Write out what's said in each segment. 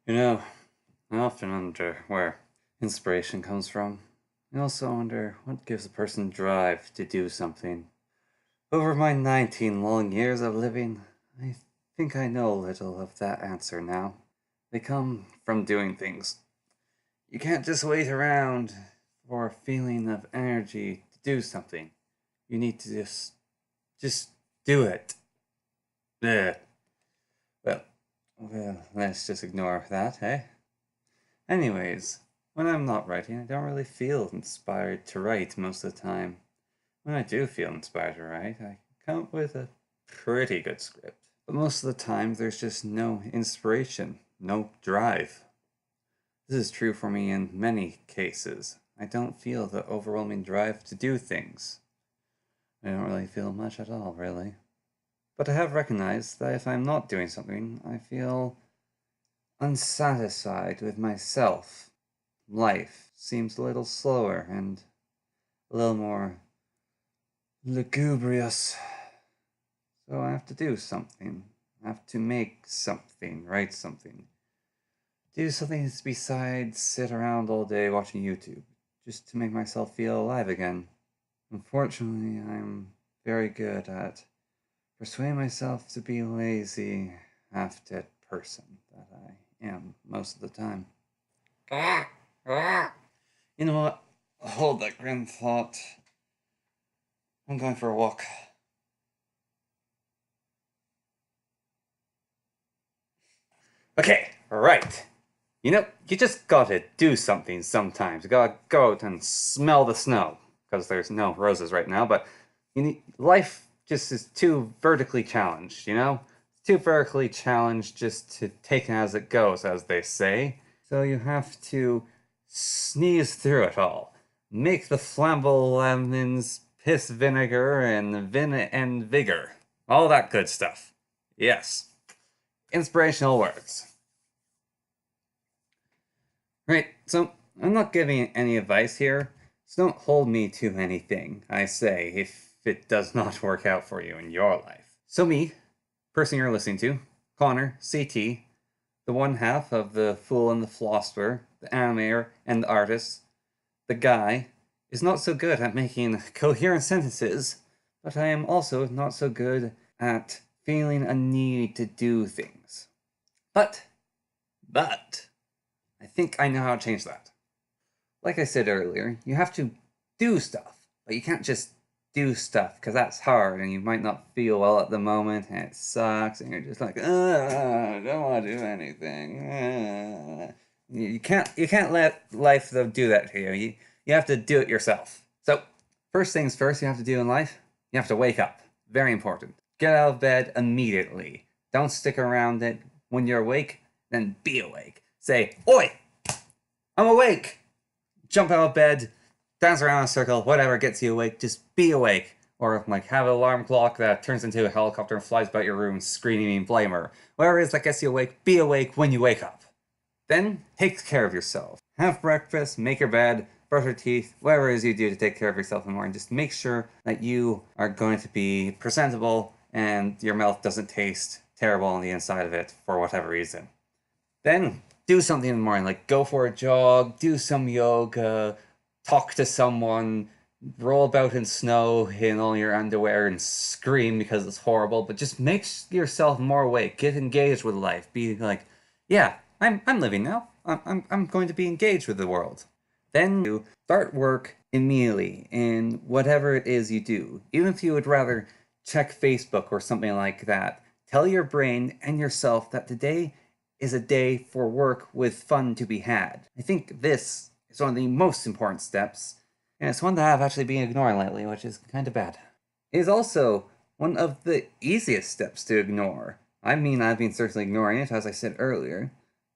You know, I often wonder where inspiration comes from. I also wonder what gives a person drive to do something. Over my 19 long years of living, I think I know a little of that answer now. They come from doing things. You can't just wait around for a feeling of energy to do something. You need to just do it. Ugh. Well, well, let's just ignore that, eh? Anyways, when I'm not writing, I don't really feel inspired to write most of the time. When I do feel inspired to write, I come up with a pretty good script. But most of the time, there's just no inspiration, no drive. This is true for me in many cases. I don't feel the overwhelming drive to do things. I don't really feel much at all, really. But I have recognized that if I'm not doing something, I feel unsatisfied with myself. Life seems a little slower and a little more lugubrious. So I have to do something. I have to make something, write something. Do something besides sit around all day watching YouTube, just to make myself feel alive again. Unfortunately, I'm very good at persuading myself to be a lazy, half-dead person that I am most of the time. You know what? Hold that grim thought. I'm going for a walk. Okay, right. You just gotta do something sometimes. You gotta go out and smell the snow. Because there's no roses right now, but life just is too vertically challenged, you know? It's too vertically challenged just to take it as it goes, as they say. So you have to sneeze through it all. Make the flammable lemons, piss vinegar, and vigor. All that good stuff. Yes. Inspirational words. Right, so I'm not giving any advice here, so don't hold me to anything I say if it does not work out for you in your life. So me, person you're listening to, Connor, CT, the one half of the Fool and the Philosopher, the animator and the artist, the guy, is not so good at making coherent sentences, but I am also not so good at feeling a need to do things. But, I think I know how to change that. Like I said earlier, you have to do stuff, but you can't just do stuff because that's hard and you might not feel well at the moment and it sucks and you're just like, I don't want to do anything. You can't let life do that to you. You have to do it yourself. So, first things first you have to do in life, you have to wake up. Very important. Get out of bed immediately. Don't stick around it. When you're awake, then be awake. Say, oi! I'm awake! Jump out of bed, dance around in a circle, whatever gets you awake, just be awake. Or like have an alarm clock that turns into a helicopter and flies about your room screaming flamer. Whatever it is that gets you awake, be awake when you wake up. Then take care of yourself. Have breakfast, make your bed, brush your teeth, whatever it is you do to take care of yourself in the morning. Just make sure that you are going to be presentable and your mouth doesn't taste terrible on the inside of it for whatever reason. Then do something in the morning, like go for a jog, do some yoga, talk to someone, roll about in snow in all your underwear and scream because it's horrible, but just make yourself more awake. Get engaged with life. Be like, yeah, I'm living now. I'm going to be engaged with the world. Then you start work immediately in whatever it is you do. Even if you would rather check Facebook or something like that, tell your brain and yourself that today is a day for work with fun to be had. I think this is one of the most important steps, and it's one that I've actually been ignoring lately, which is kind of bad. It is also one of the easiest steps to ignore. I mean, I've been certainly ignoring it, as I said earlier,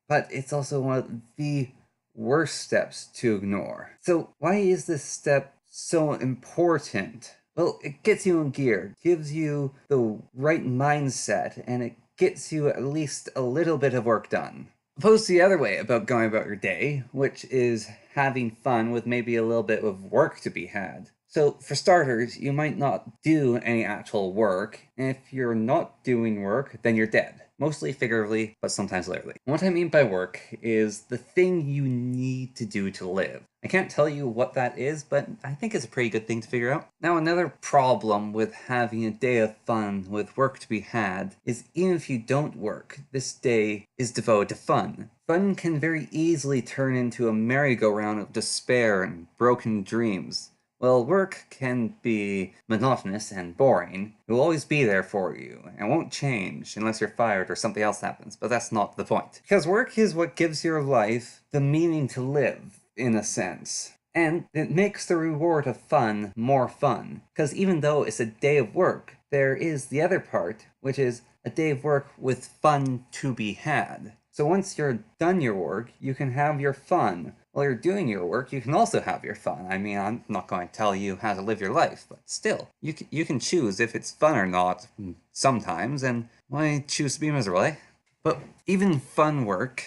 but it's also one of the worst steps to ignore. So why is this step so important? Well, it gets you in gear, gives you the right mindset, and it gets you at least a little bit of work done. Opposed to the other way about going about your day, which is having fun with maybe a little bit of work to be had. So, for starters, you might not do any actual work. If you're not doing work, then you're dead. Mostly figuratively, but sometimes literally. What I mean by work is the thing you need to do to live. I can't tell you what that is, but I think it's a pretty good thing to figure out. Now, another problem with having a day of fun with work to be had is even if you don't work, this day is devoted to fun. Fun can very easily turn into a merry-go-round of despair and broken dreams. Well, work can be monotonous and boring. It will always be there for you, and won't change unless you're fired or something else happens, but that's not the point. Because work is what gives your life the meaning to live, in a sense. And it makes the reward of fun more fun. Because even though it's a day of work, there is the other part, which is a day of work with fun to be had. So once you're done your work, you can have your fun. While you're doing your work, you can also have your fun. I mean, I'm not going to tell you how to live your life, but still, you can choose if it's fun or not sometimes, and why choose to be miserable, eh? But even fun work,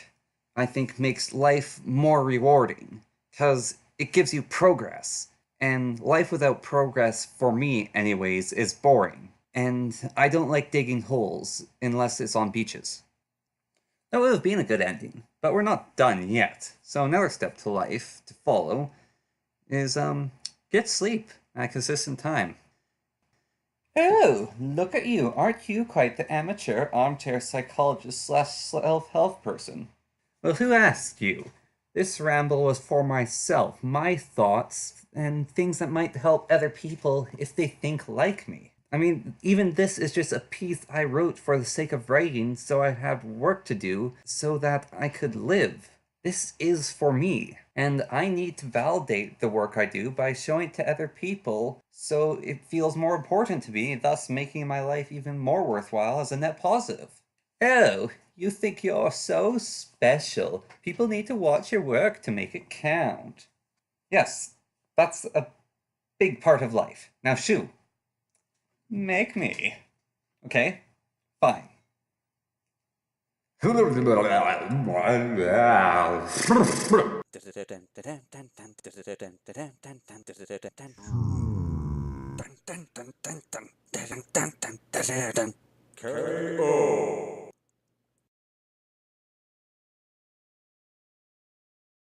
I think, makes life more rewarding, because it gives you progress. And life without progress, for me anyways, is boring. And I don't like digging holes unless it's on beaches. That would have been a good ending, but we're not done yet. So another step to life to follow is get sleep at a consistent time. Oh, look at you. Aren't you quite the amateur armchair psychologist slash self-help person? Well, who asked you? This ramble was for myself, my thoughts, and things that might help other people if they think like me. I mean, even this is just a piece I wrote for the sake of writing, so I had work to do so that I could live. This is for me, and I need to validate the work I do by showing it to other people so it feels more important to me, thus making my life even more worthwhile as a net positive. Oh, you think you're so special. People need to watch your work to make it count. Yes, that's a big part of life. Now, shoo, make me. Okay, fine. KO.